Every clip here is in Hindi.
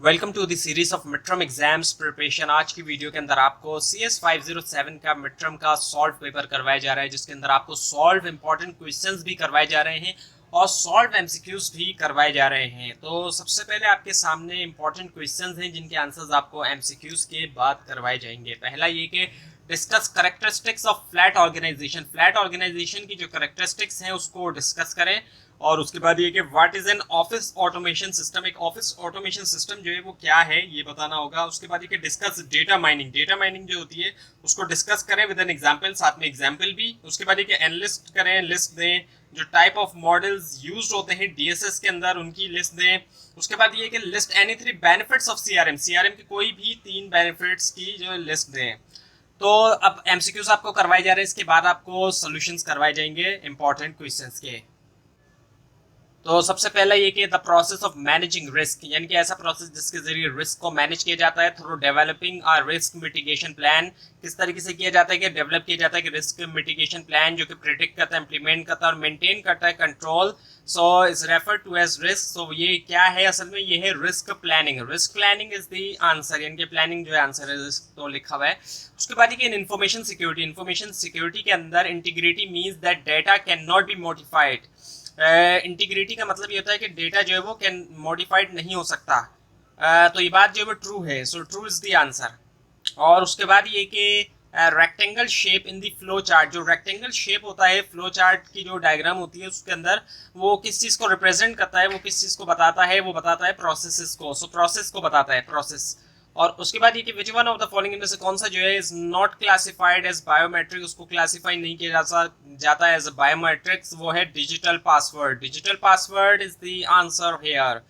Welcome to the series of mid term exams preparation. आज की वीडियो के अंदर आपको CS 507 का मिड टर्म का सॉल्व पेपर करवाया जा रहा है, जिसके अंदर आपको सॉल्व इंपॉर्टेंट क्वेश्चंस भी करवाए जा रहे हैं और सॉल्व MCQs भी करवाए जा रहे हैं। तो सबसे पहले आपके सामने इंपॉर्टेंट क्वेश्चंस हैं जिनके आंसर्स आपको MCQs के बाद करवाए जाएंगे। पहला ये कि discuss characteristics of flat organization. Flat organization की जो करेक्टरिस्टिक्स हैं उसको डिस्कस करें। और उसके बाद ये कि what is an office automation system. एक ऑफिस ऑटोमेशन सिस्टम जो है वो क्या है ये बताना होगा। उसके बाद ये कि discuss data mining. Data mining जो होती है उसको डिस्कस करें विद एन एग्जांपल, साथ में एग्जांपल भी। उसके बाद ये कि एनलिस्ट करें, लिस्ट दें जो टाइप ऑफ मॉडल्स यूज्ड होते हैं DSS के अंदर, उनकी लिस्ट दें। उसके बाद ये कि list any 3 benefits of CRM। CRM के कोई भी 3 बेनिफिट्स की जो लिस्ट दें। तो अब MCQs आपको करवाए जा रहे हैं, इसके बाद आपको सॉल्यूशंस करवाए जाएंगे इंपॉर्टेंट क्वेश्चंस के। तो सबसे पहला ये कि the process of managing risk, यानी कि ऐसा प्रोसेस जिसके जरिए रिस्क को मैनेज किया जाता है through developing a risk mitigation plan. किस तरीके से किया जाता है कि डेवलप किया जाता है कि रिस्क मिटिगेशन प्लान जो कि प्रिडिक्ट करता है, इंप्लीमेंट करता है और मेंटेन करता है control. So is refer to as risk. सो ये क्या है असल में, ये है risk planning. Risk planning is the answer, यानी कि प्लानिंग जो है आंसर है, रिस्क तो लिखा हुआ है। उसके बाद ये इंफॉर्मेशन सिक्योरिटी। इंफॉर्मेशन सिक्योरिटी के अंदर integrity means that data can not be modified. Integrity का मतलब ये होता है कि डेटा जो है वो कैन मॉडिफाइड नहीं हो सकता। तो ये बात जो है वो ट्रू है। So true is the answer. और उसके बाद ये कि rectangle shape in the flow chart. जो रेक्टेंगल शेप होता है फ्लो चार्ट की जो डायग्राम होती है उसके अंदर, वो किस चीज़ को रिप्रेजेंट करता है, वो किस चीज़ को बताता है, वो बताता है प्रोसेसेस को। सो प्रोसेस को बताता है, प्रोसेस। और उसके बाद ये कि which one of the following इनमें से कौन सा जो है is not classified as biometric, उसको क्लासिफाई नहीं किया जाता है एज बायोमेट्रिक्स, वो है digital password. Digital password is the answer here.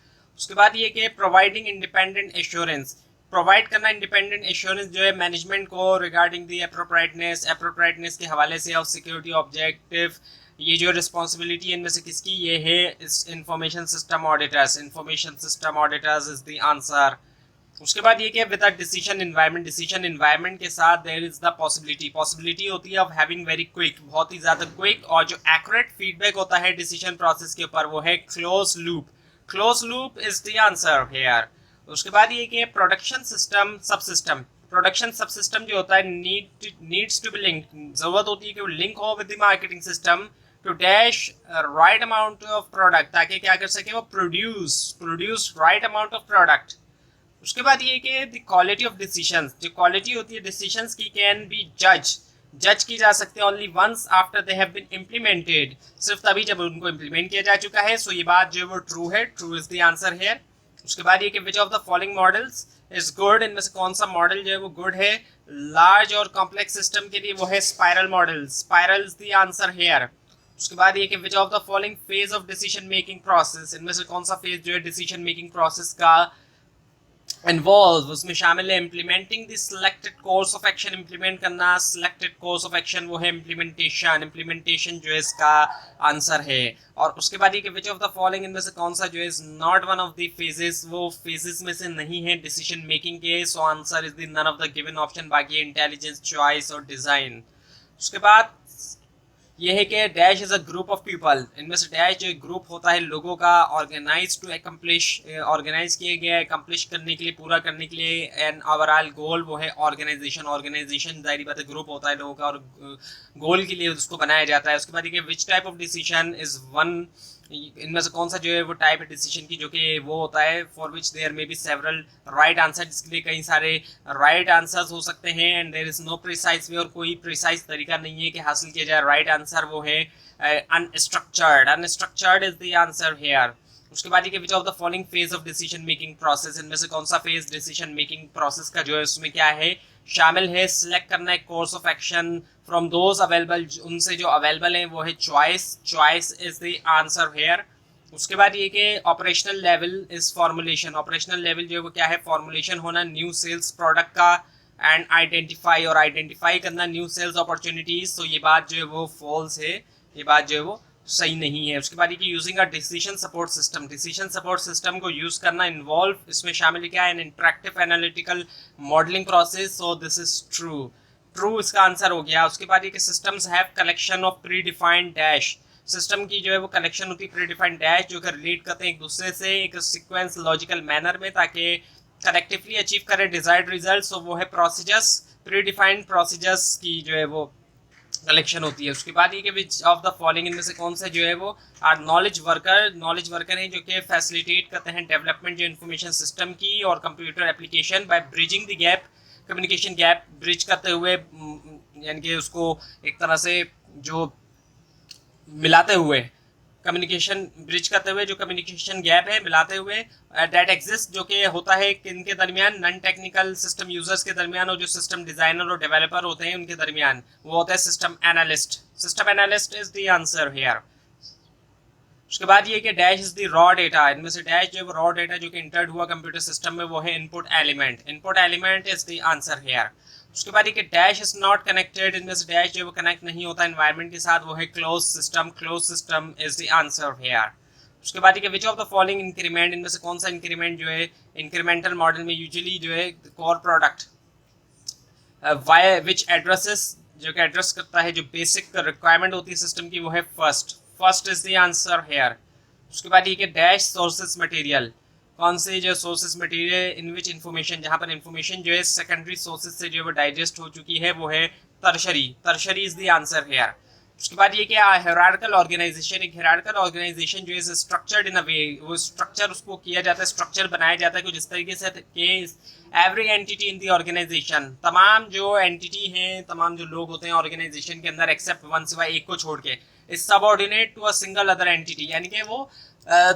उसके बाद ये कि प्रोवाइडिंग इंडिपेंडेंट एश्योरेंस। प्रोवाइड करना इंडिपेंडेंट एश्योरेंस जो है मैनेजमेंट को रिगार्डिंग द एप्रोप्राइटनेस के हवाले से और सिक्योरिटी ऑब्जेक्टिव। ये जो रिस्पॉन्सिबिलिटी है इनमें से किसकी, ये है इस information system auditors. Information system auditors is the answer. उसके बाद ये क्या, with decision environment. Decision environment के साथ देयर इज द पॉसिबिलिटी होती है ऑफ हैविंग वेरी क्विक, बहुत ही ज्यादा क्विक और जो एक्यूरेट फीडबैक होता है डिसीजन प्रोसेस के ऊपर, वो है close loop. Close loop is the answer here. उसके बाद ये कि प्रोडक्शन सिस्टम सब सिस्टम। प्रोडक्शन सब सिस्टम जो होता है नीड्स टू बी लिंक, जरूरत होती है कि वो लिंक हो with the marketing system to dash right amount of product, ताकि क्या कर सके वो produce right amount of product. उसके बाद ये कि द क्वालिटी ऑफ डिसीजंस। जो क्वालिटी होती है डिसीजंस की कैन बी जज की जा सकती है only once after they have been implemented, सिर्फ तभी जब उनको इम्प्लीमेंट किया जा चुका है। सो ये बात जो है वो ट्रू है, true is the answer here. उसके बाद ये कि विच of the following models is good, इनमें से कौन सा मॉडल जो है वो गुड है लार्ज और कॉम्प्लेक्स सिस्टम के लिए, वो है spiral model. Spiral is the answer here. उसके बाद ये कि विच of the following phase of decision making process, इनमें से कौन सा फेज जो है डिसीजन मेकिंग प्रोसेस का इन्वॉल्व, उसमें शामिल है implementing the selected course of action. Implement करना, सिलेक्टेड कोर्स ऑफ एक्शन वो है इम्प्लीमेंटेशन। इम्प्लीमेंटेशन जो है इसका आंसर है। और उसके बाद ये कि विच ऑफ द फॉलोइंग इनमें से कौन सा जो है is not one of the phases, वो फेजेस में से नहीं है डिसीजन मेकिंग के। So answer is the none of the given option, बाकी इंटेलिजेंस, चॉइस और डिजाइन। उसके बाद ये है कि dash is a group of people. इनमें से डैश जो ग्रुप होता है लोगों का, ऑर्गेनाइज टू एकम्प्लिश, ऑर्गेनाइज किए गए एकम्प्लिश करने के लिए, पूरा करने के लिए एन ओवरऑल गोल, वो है ऑर्गेनाइजेशन। ऑर्गेनाइजेशन जाहिर बात है ग्रुप होता है लोगों का और गोल के लिए उसको बनाया जाता है। उसके बाद ये which type of decision is one, इनमें से कौन सा जो है वो टाइप है डिसीजन की जो कि वो होता है for which there may be several right answer, जिसके लिए कई सारे राइट आंसर्स हो सकते हैं and there is no precise way, और कोई प्रिसाइज तरीका नहीं है कि हासिल किया जाए राइट आंसर, वो है unstructured. Unstructured is the answer here. उसके बाद ये विच of the following phase of decision making process, इनमें से कौन सा फेज डिसीजन मेकिंग प्रोसेस का जो है उसमें क्या है शामिल है, सिलेक्ट करना है course of action from those available, उनसे जो अवेलेबल है वो है choice. Choice is the answer here. उसके बाद ये कि operational level is formulation. Operational level जो है वो क्या है, फॉर्मुलेशन होना न्यू सेल्स प्रोडक्ट का एंड आइडेंटिफाई करना न्यू सेल्स अपॉर्चुनिटीज। तो ये बात जो है वो फॉल्स है, ये बात जो है वो सही नहीं है। उसके बाद ये कि using a decision support system. Decision support system को यूज करना इन्वॉल्व, इसमें शामिल क्या है, N interactive analytical modelling process. So this is true, true इसका आंसर हो गया। उसके बाद ये कि systems have collection of pre defined dash. System की जो है वो कलेक्शन होती है प्री डिफाइंड डैश जो कि रिलेट करते हैं एक दूसरे से एक सीक्वेंस लॉजिकल मैनर में, ताकि कलेक्टिवली अचीव करें डिजायर्ड रिजल्ट, तो वो है प्रोसीजर्स, प्री डिफाइंड प्रोसीजर्स की जो है वो कलेक्शन होती है। उसके बाद ये कि विच ऑफ द फॉलोइंग इनमें से कौन सा जो है वो आर नॉलेज वर्कर हैं जो कि फैसिलिटेट करते हैं डेवलपमेंट जो इन्फॉर्मेशन सिस्टम की और computer application by bridging the gap, communication gap bridge करते हुए, यानी कि उसको एक तरह से जो मिलाते हुए, कम्युनिकेशन ब्रिज करते हुए जो कम्युनिकेशन गैप है मिलाते हुए, डेट एग्जिस्ट जो कि होता है किनके दरमियान, नॉन टेक्निकल सिस्टम यूजर्स के दरमियान और जो सिस्टम डिजाइनर और डेवलपर होते हैं उनके दरमियान, वो होता है system analyst. System analyst is the answer here. उसके बाद ये कि dash is the raw data, इनमें से डैश जो रॉ डेटा जो कि इंटर्ड हुआ कंप्यूटर सिस्टम में वो है input element, input element is the answer here. उसके बाद ये कि डैश इज नॉट कनेक्टेड, इनमें से डैश जो वो कनेक्ट नहीं होता एनवायरनमेंट के साथ, वो है close system, close system is the answer here. उसके बाद ये कि विच ऑफ द फॉलोइंग इंक्रीमेंट, इनमें से कौन सा इंक्रीमेंट जो है इंक्रीमेंटल मॉडल में यूजुअली जो है कोर प्रोडक्ट वाई विच एड्रेसेस जो कि एड्रेस करता है जो बेसिक रिक्वायरमेंट होती है सिस्टम की, वो है first is the answer here. उसके बाद ये कि डैश सोर्सेस मटेरियल, कौन से जो sources material in which information, जहाँ पर इंफॉर्मेशन जो है सेकेंडरी सोर्सेस से जो है डाइजेस्ट हो चुकी है, वो है tertiary is the answer here. उसके बाद ये क्या हायरार्किकल ऑर्गेनाइजेशन, एक हायरार्किकल ऑर्गेनाइजेशन जो है स्ट्रक्चर्ड इन अ वे, वो स्ट्रक्चर उसको किया जाता है, स्ट्रक्चर बनाया जाता है कुछ इस तरीके से कि every entity in the organization, तमाम जो एंटिटी हैं, तमाम जो लोग होते हैं ऑर्गेनाइजेशन के अंदर एक्सेप्ट वन, सिवाय एक को छोड़ के, is subordinate to a single other entity, यानी कि वो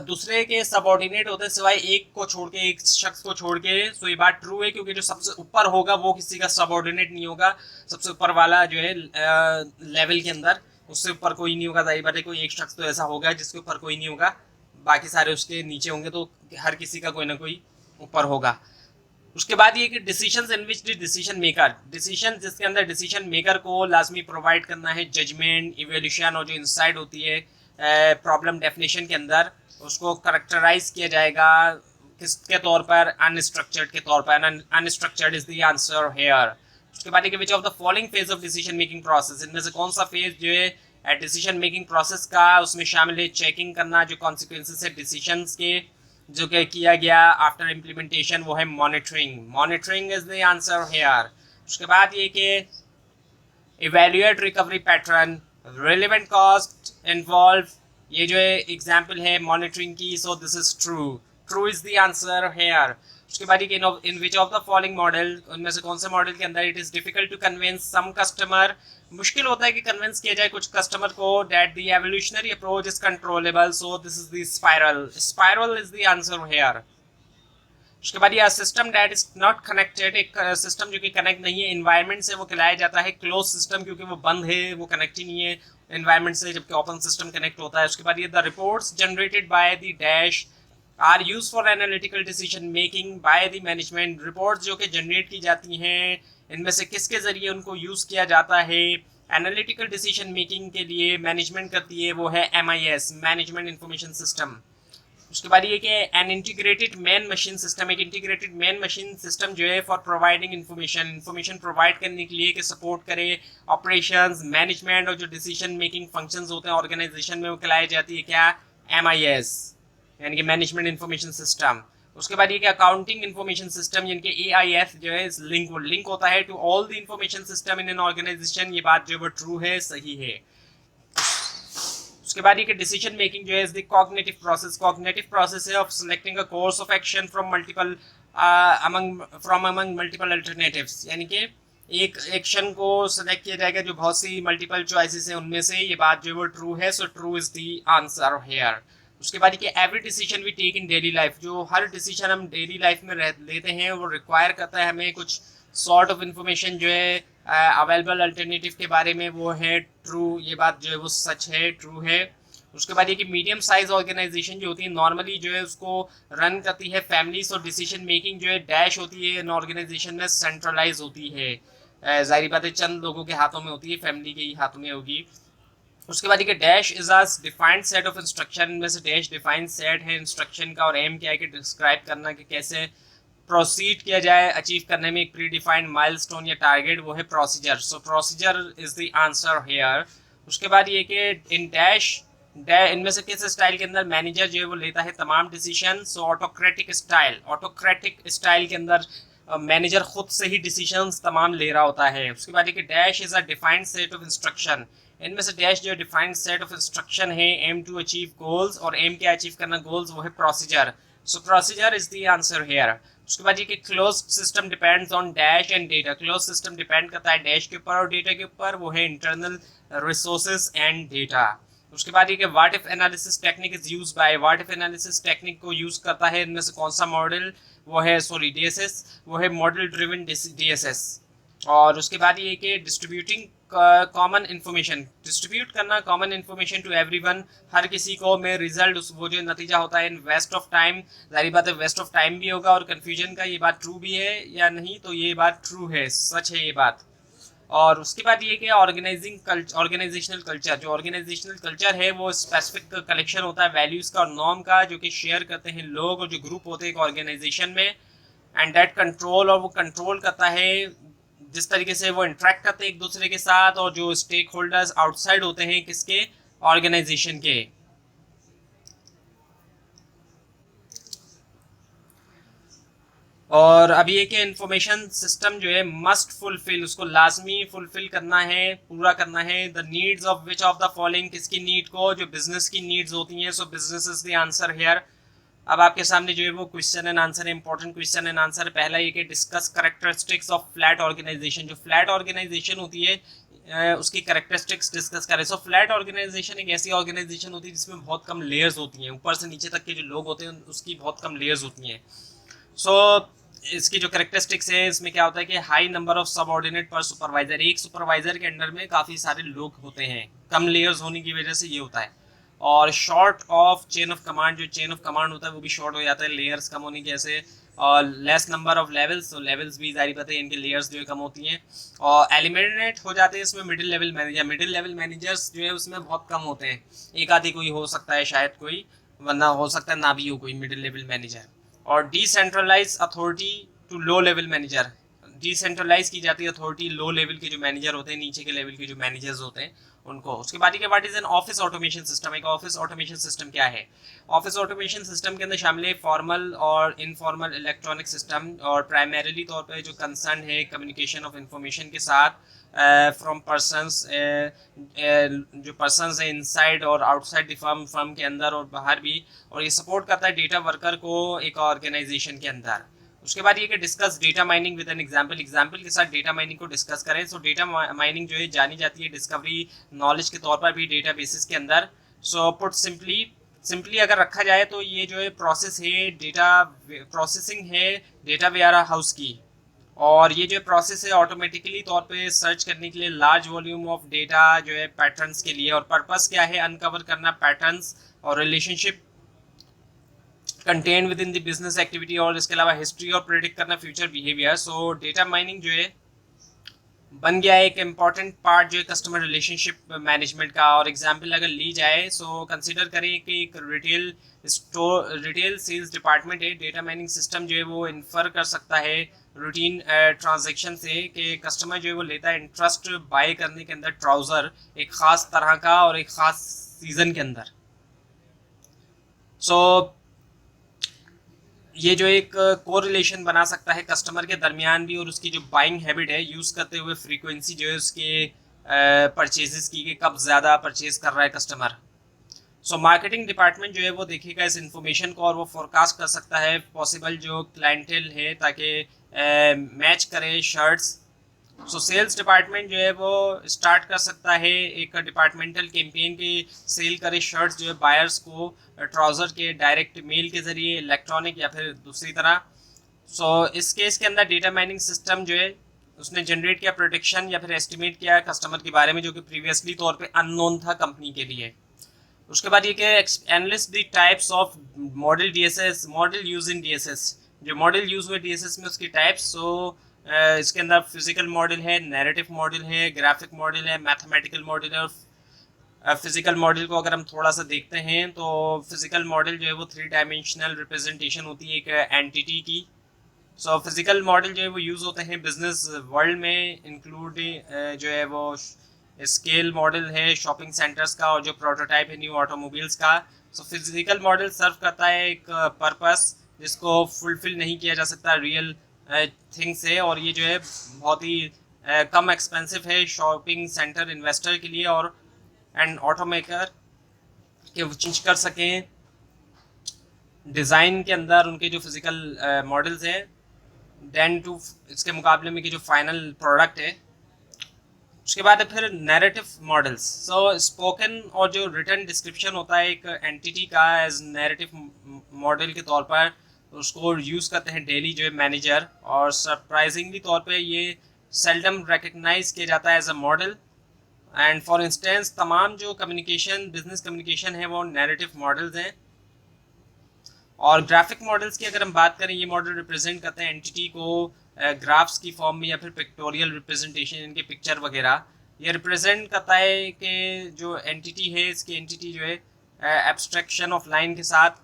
दूसरे के सबऑर्डिनेट होते हैं सिवाय एक को छोड़ के, एक शख्स को छोड़ के। सो ये बात ट्रू है क्योंकि जो सबसे ऊपर होगा वो किसी का सबऑर्डिनेट नहीं होगा, सबसे ऊपर वाला जो है लेवल के अंदर उससे ऊपर कोई नहीं होगा। जाहिर बात है कोई एक शख्स तो ऐसा होगा जिसके ऊपर कोई नहीं होगा, बाकी सारे उसके नीचे होंगे, तो हर किसी का कोई ना कोई ऊपर होगा। उसके बाद ये कि decisions in which the decision maker, decision जिसके अंदर डिसीजन मेकर को लाजमी प्रोवाइड करना है जजमेंट, इवैल्यूएशन और जो इंसाइट होती है प्रॉब्लम डेफिनेशन के अंदर, उसको करेक्टराइज किया जाएगा किसके तौर पर, अनस्ट्रक्चर्ड के तौर पर, unstructured is the answer here. उसके बाद विच of the following phase of decision making process, इनमें से कौन सा फेज जो है डिसीजन मेकिंग प्रोसेस का उसमें शामिल है चेकिंग करना जो कॉन्सिक्वेंसेस है डिसीजंस के जो कि किया गया आफ्टर इम्प्लीमेंटेशन, वो है monitoring is the answer here. उसके बाद ये कि evaluate recovery pattern, relevant cost involve, ये जो है एग्जाम्पल है मॉनिटरिंग की, so this is true is the answer here. उसके बाद in which of the following model, उनमें से कौन से मॉडल के अंदर it is difficult to convince some customer, मुश्किल होता है कि कन्विंस किया जाए कुछ कस्टमर को that the evolutionary approach is controllable, so this is the spiral is the answer here. उसके बाद ये system that is not connected, एक सिस्टम जो कि कनेक्ट नहीं है एनवायरनमेंट से, वो खिलाया जाता है क्लोज सिस्टम क्योंकि वो बंद है, वो कनेक्ट ही नहीं है एनवायरनमेंट से, जबकि ओपन सिस्टम कनेक्ट होता है। उसके बाद ये the reports generated by the dash are use for analytical decision making by the management, reports जो कि जनरेट की जाती हैं इनमें से किसके जरिए उनको यूज किया जाता है एनालिटिकल डिसीजन मेकिंग के लिए, मैनेजमेंट करती है, वो है MIS, मैनेजमेंट इंफॉर्मेशन सिस्टम। उसके बाद ये कि an integrated man machine system, एक इंटीग्रेटेड मैन मशीन सिस्टम जो है फॉर प्रोवाइडिंग इंफॉर्मेशन प्रोवाइड करने के लिए कि सपोर्ट करे ऑपरेशंस, मैनेजमेंट और जो डिसीजन मेकिंग फंक्शंस होते हैं ऑर्गेनाइजेशन में, वो खिलाई जाती है क्या, MIS, यानी कि मैनेजमेंट इंफॉर्मेशन सिस्टम। उसके बाद ये कि अकाउंटिंग इंफॉर्मेशन सिस्टम यानी कि AIF जो है लिंक होता है to all the information system in an organization, ये बात जो है ट्रू है, सही है। उसके बाद ये कि डिसीजन मेकिंग जो है इज द कॉग्निटिव प्रोसेस है of selecting a course of action from multiple among multiple alternatives, यानी कि एक एक्शन को सिलेक्ट किया जाएगा जो बहुत सी मल्टीपल चॉइसेस है उनमें से, ये बात जो है वो ट्रू है, so true is the answer here. उसके बाद कि every decision we take in daily life, जो हर डिसीजन हम डेली लाइफ में लेते हैं वो रिक्वायर करता है हमें कुछ सॉर्ट ऑफ इंफॉर्मेशन जो है अवेलेबल अल्टरनेटिव के बारे में, वो है ट्रू, ये बात जो है वो सच है, ट्रू है। उसके बाद ये कि मीडियम साइज ऑर्गेनाइजेशन जो होती है नॉर्मली जो है उसको रन करती है फैमिलीज, और डिसीजन मेकिंग जो है डैश होती है इन ऑर्गेनाइजेशन में सेंट्रलाइज होती है, जाहिर बात है चंद लोगों के हाथों में होती है, फैमिली के ही हाथों में होगी। उसके बाद ये dash is a defined set of instruction, में से डैश डिफाइंड सेट है इंस्ट्रक्शन का, और एम क्या है कि डिस्क्राइब करना कि कैसे प्रोसीड किया जाए अचीव करने में एक प्री डिफाइंड माइलस्टोन या टारगेट, वो है procedure, so procedure is the answer here. उसके बाद ये कि इन डैश इनमें से किस स्टाइल के अंदर मैनेजर जो है वो लेता है तमाम डिसीजन? सो ऑटोक्रेटिक स्टाइल के अंदर मैनेजर खुद से ही डिसीजंस तमाम ले रहा होता है। उसके बाद एक dash is a defined set of instruction. इनमें से डैश जो डिफाइंड सेट ऑफ इंस्ट्रक्शन है, एम टू अचीव गोल्स, और एम क्या अचीव करना गोल्स, वो है procedure. So procedure is the answer here. उसके बाद ये कि close system depends on dash and data. Close system depend करता है डैश के ऊपर और डेटा के ऊपर, वो है इंटरनल रिसोर्सेज एंड डेटा। उसके बाद ये कि what if analysis technique is used by. What if analysis technique को यूज करता है इनमें से कौन सा मॉडल? वो है डीएसएस, वो है मॉडल ड्रिवन डीएसएस। और उसके बाद ये कि डिस्ट्रीब्यूटिंग कॉमन इन्फॉर्मेशन, डिस्ट्रीब्यूट करना कॉमन इन्फॉर्मेशन टू एवरीवन, हर किसी को, में रिजल्ट वो जो नतीजा होता है इन वेस्ट ऑफ टाइम। जारी बात है वेस्ट ऑफ टाइम भी होगा और कन्फ्यूजन का, ये बात ट्रू भी है या नहीं? तो ये बात ट्रू है, सच है ये बात। और उसके बाद ये कि ऑर्गेनाइजेशनल कल्चर, जो ऑर्गेनाइजेशनल कल्चर है वो स्पेसिफिक कलेक्शन होता है वैल्यूज़ का और नॉर्म का, जो कि शेयर करते हैं लोग और जो ग्रुप होते हैं एक ऑर्गेनाइजेशन में। एंड डेट कंट्रोल, और वो कंट्रोल करता है जिस तरीके से वो इंटरेक्ट करते हैं एक दूसरे के साथ, और जो स्टेक होल्डर्स आउटसाइड होते हैं किसके? ऑर्गेनाइजेशन के। और अब ये कि इंफॉर्मेशन सिस्टम जो है मस्ट फुलफिल, उसको लाजमी फुलफिल करना है, पूरा करना है the needs of which of the following, किसकी नीड को? जो बिजनेस की नीड्स होती हैं। So business is the answer here. अब आपके सामने जो है वो question and answer, important question and answer. पहला ये कि discuss characteristics of flat organization. जो फ्लैट ऑर्गेनाइजेशन होती है उसकी कैरेक्टरिस्टिक्स डिस्कस करें। सो फ्लैट ऑर्गेनाइजेशन एक ऐसी ऑर्गेनाइजेशन होती है जिसमें बहुत कम लेयर्स होती हैं, ऊपर से नीचे तक के जो लोग होते हैं उसकी बहुत कम लेयर्स होती हैं। सो इसकी जो कैरेक्टरिस्टिक्स है इसमें क्या होता है कि हाई नंबर ऑफ सबऑर्डिनेट पर सुपरवाइजर, एक सुपरवाइजर के अंडर में काफ़ी सारे लोग होते हैं, कम लेयर्स होने की वजह से ये होता है। और short of chain of command, जो चेन ऑफ कमांड होता है वो भी शॉर्ट हो जाता है लेयर्स कम होने की वजह से। और लेस नंबर ऑफ लेवल्स, तो लेवल्स भी जारी पता है इनके लेयर्स जो है कम होती हैं। और एलिमिनेट हो जाते हैं इसमें middle level manager. Middle level managers जो है उसमें बहुत कम होते हैं, एक आधी कोई हो सकता है शायद कोई, वरना हो सकता है ना भी हो कोई मिडिल लेवल मैनेजर। और decentralize authority to low level manager, decentralize की जाती है अथॉरिटी लो लेवल के जो मैनेजर होते हैं, नीचे के लेवल के जो मैनेजर्स होते हैं उनको। उसके बाद what is an office automation system. एक ऑफिस ऑटोमेशन सिस्टम क्या है? ऑफिस ऑटोमेशन सिस्टम के अंदर शामिल है फॉर्मल और इनफॉर्मल इलेक्ट्रॉनिक सिस्टम, और प्राइमरीली तौर पे जो कंसर्न है कम्युनिकेशन ऑफ इंफॉर्मेशन के साथ फ्रॉम पर्सनस, जो पर्सनस है इनसाइड और आउटसाइड द फर्म के अंदर और बाहर भी। और ये सपोर्ट करता है डेटा वर्कर को एक ऑर्गेनाइजेशन के अंदर। उसके बाद ये कि discuss data mining with an example, example के साथ डेटा माइनिंग को डिस्कस करें। सो डेटा माइनिंग जो है जानी जाती है डिस्कवरी नॉलेज के तौर पर भी डेटा बेसिस के अंदर। सो पुट सिंपली अगर रखा जाए तो ये जो है प्रोसेस है डेटा प्रोसेसिंग है डेटा वेयर हाउस की। और ये जो प्रोसेस है ऑटोमेटिकली तौर पे सर्च करने के लिए लार्ज वॉल्यूम ऑफ डेटा जो है पैटर्न्स के लिए। और पर्पस क्या है? अनकवर करना पैटर्न्स और relationship contain with in the business activity, और इसके अलावा हिस्ट्री और प्रेडिक्ट करना फ्यूचर बिहेवियर। सो डेटा माइनिंग जो है बन गया है एक इम्पॉर्टेंट पार्ट जो है कस्टमर रिलेशनशिप मैनेजमेंट का। और एग्जांपल अगर ली जाए सो कंसीडर करें कि एक रिटेल सेल्स डिपार्टमेंट है, डेटा माइनिंग सिस्टम जो है वो इन्फर कर सकता है रूटीन ट्रांजैक्शन से कि कस्टमर जो है वो लेता है इंटरेस्ट बाय करने के अंदर ट्राउज़र एक ख़ास तरह का और एक ख़ास सीज़न के अंदर। सो ये जो एक कोरिलेशन बना सकता है कस्टमर के दरमियान भी और उसकी जो बाइंग हैबिट है यूज़ करते हुए फ्रीक्वेंसी जो है उसके परचेजेस की, कब ज़्यादा परचेज कर रहा है कस्टमर। सो मार्केटिंग डिपार्टमेंट जो है वो देखेगा इस इंफॉर्मेशन को और वो फोरकास्ट कर सकता है पॉसिबल जो क्लाइंटेल है ताकि मैच करे शर्ट्स। सो सेल्स डिपार्टमेंट जो है वो स्टार्ट कर सकता है एक डिपार्टमेंटल कैंपेन की सेल करे शर्ट्स जो है बायर्स को ट्राउज़र के डायरेक्ट मेल के ज़रिए, इलेक्ट्रॉनिक या फिर दूसरी तरह। सो इस केस के अंदर डेटा माइनिंग सिस्टम जो है उसने जनरेट किया प्रोडिक्शन या फिर एस्टिमेट किया कस्टमर के बारे में जो कि प्रीवियसली तौर पे अननोन था कंपनी के लिए। उसके बाद ये कि analyst the types of model DSS, model use in DSS, जो मॉडल यूज हुए डीएसएस में उसकी टाइप्स। सो इसके अंदर फिजिकल मॉडल है, नैरेटिव मॉडल है, ग्राफिक मॉडल है, मैथमेटिकल मॉडल है। और फिजिकल मॉडल को अगर हम थोड़ा सा देखते हैं तो फिजिकल मॉडल जो है वो 3 डायमेंशनल रिप्रेजेंटेशन होती है एक एंटिटी की। सो फिजिकल मॉडल जो है वो यूज़ होते हैं बिजनेस वर्ल्ड में, इंक्लूड जो है वो स्केल मॉडल है शॉपिंग सेंटर्स का, और जो प्रोटोटाइप है न्यू ऑटोमोबाइल्स का। सो फिजिकल मॉडल सर्व करता है एक पर्पस जिसको फुलफिल नहीं किया जा सकता रियल थिंग से, और ये जो है बहुत ही कम एक्सपेंसिव है शॉपिंग सेंटर इन्वेस्टर के लिए, और एंड ऑटोमेकर के वो चेंज कर सकें डिज़ाइन के अंदर उनके जो फिजिकल मॉडल्स हैं देन टू इसके मुकाबले में कि जो फाइनल प्रोडक्ट है। उसके बाद है फिर नैरेटिव मॉडल्स। सो स्पोकन और जो रिटन डिस्क्रिप्शन होता है एक एंटिटी का एज नैरेटिव मॉडल के तौर पर, उसको यूज़ करते हैं डेली जो है मैनेजर, और सरप्राइजिंगली तौर पे ये सेल्डम रिकग्नाइज किया जाता है as a model. And for instance तमाम जो कम्युनिकेशन बिजनेस कम्युनिकेशन है वो नैरेटिव मॉडल्स हैं। और ग्राफिक मॉडल्स की अगर हम बात करें, ये मॉडल रिप्रेजेंट करते हैं एंटिटी को ग्राफ्स की फॉर्म में या फिर पिक्टोरियल रिप्रेजेंटेशन, इनके पिक्चर वगैरह। ये रिप्रेजेंट करता है कि जो एंटिटी है इसकी एंटिटी जो है एब्स्ट्रैक्शन ऑफ लाइन के साथ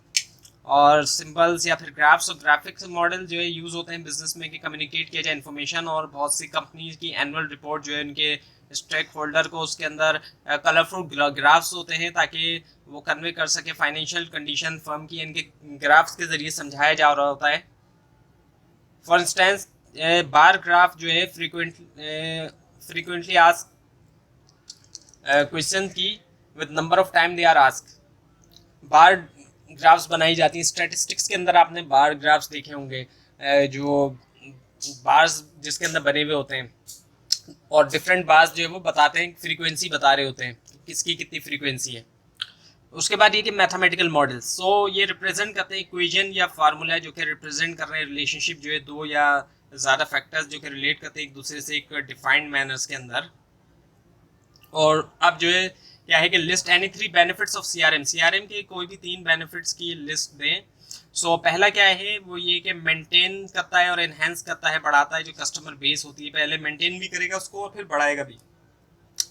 और सिंबल्स या फिर ग्राफ्स। और ग्राफिक्स मॉडल जो है यूज़ होते हैं बिजनेस में कि कम्युनिकेट किया जाए इन्फॉर्मेशन, और बहुत सी कंपनीज की एनुअल रिपोर्ट जो है उनके स्टेक होल्डर को उसके अंदर कलरफुल ग्राफ्स होते हैं ताकि वो कन्वे कर सके फाइनेंशियल कंडीशन फर्म की, इनके ग्राफ्स के जरिए समझाया जा रहा होता है। फॉर इंस्टेंस बार ग्राफ जो है फ्रीक्वेंटली आस्क क्वेश्चन की with number of time they are ask. Bar graphs बनाई जाती हैं स्टैटिस्टिक्स के अंदर, आपने बार ग्राफ्स देखे होंगे जो बार्स जिसके अंदर बने हुए होते हैं, और डिफरेंट बार्स जो है वो बताते हैं फ्रीक्वेंसी बता रहे होते हैं किसकी कितनी फ्रीक्वेंसी है। उसके बाद ये कि मैथमेटिकल मॉडल्स। सो ये रिप्रेजेंट करते हैं इक्वेशन या फार्मूला जो कि रिप्रेजेंट कर रहे हैं रिलेशनशिप जो है दो या ज़्यादा फैक्टर्स जो कि रिलेट करते हैं एक दूसरे से एक डिफाइंड मैनर्स के अंदर। और अब जो है क्या है कि list any 3 benefits of CRM के कोई भी 3 बेनिफिट्स की लिस्ट दें। सो पहला क्या है वो ये कि मेंटेन करता है और एनहेंस करता है, बढ़ाता है जो कस्टमर बेस होती है, पहले मेंटेन भी करेगा उसको और फिर बढ़ाएगा भी।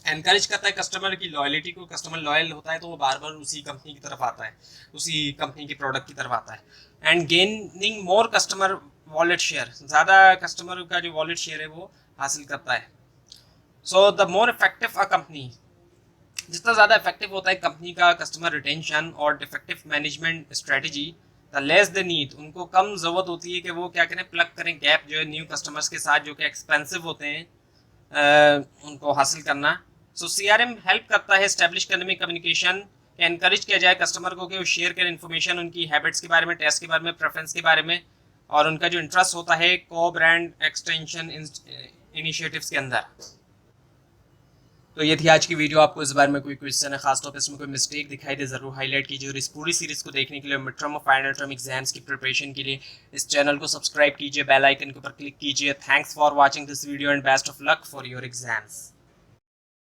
एनकरेज करता है कस्टमर की लॉयलिटी को, कस्टमर लॉयल होता है तो वो बार बार उसी कंपनी की तरफ आता है, उसी कंपनी के प्रोडक्ट की तरफ आता है। And gaining more customer wallet share, ज़्यादा कस्टमर का जो वॉलेट शेयर है वो हासिल करता है। So the more effective a company, जितना ज़्यादा इफेक्टिव होता है कंपनी का कस्टमर रिटेंशन और defective management strategy, the less the need, उनको कम ज़रूरत होती है कि वो क्या करें प्लग करें गैप जो है न्यू कस्टमर्स के साथ जो कि एक्सपेंसिव होते हैं उनको हासिल करना। सो सीआरएम हेल्प करता है इस्टेब्लिश करने में कम्युनिकेशन, एनकरेज किया जाए कस्टमर को कि वो शेयर करें इन्फॉर्मेशन उनकी हैबिट्स के बारे में, टेस्ट के बारे में, प्रेफरेंस के बारे में, और उनका जो इंटरेस्ट होता है को ब्रांड एक्सटेंशन इनिशिएटिव्स के अंदर। तो ये थी आज की वीडियो। आपको इस बारे में कोई क्वेश्चन है, खासतौर पर इसमें कोई मिस्टेक दिखाई दे ज़रूर हाईलाइट कीजिए। और इस पूरी सीरीज़ को देखने के लिए मिड टर्म और फाइनल टर्म एग्जाम्स की प्रिपरेशन के लिए इस चैनल को सब्सक्राइब कीजिए, बेल आइकन के ऊपर क्लिक कीजिए। Thanks for watching this video and best of luck for your exams.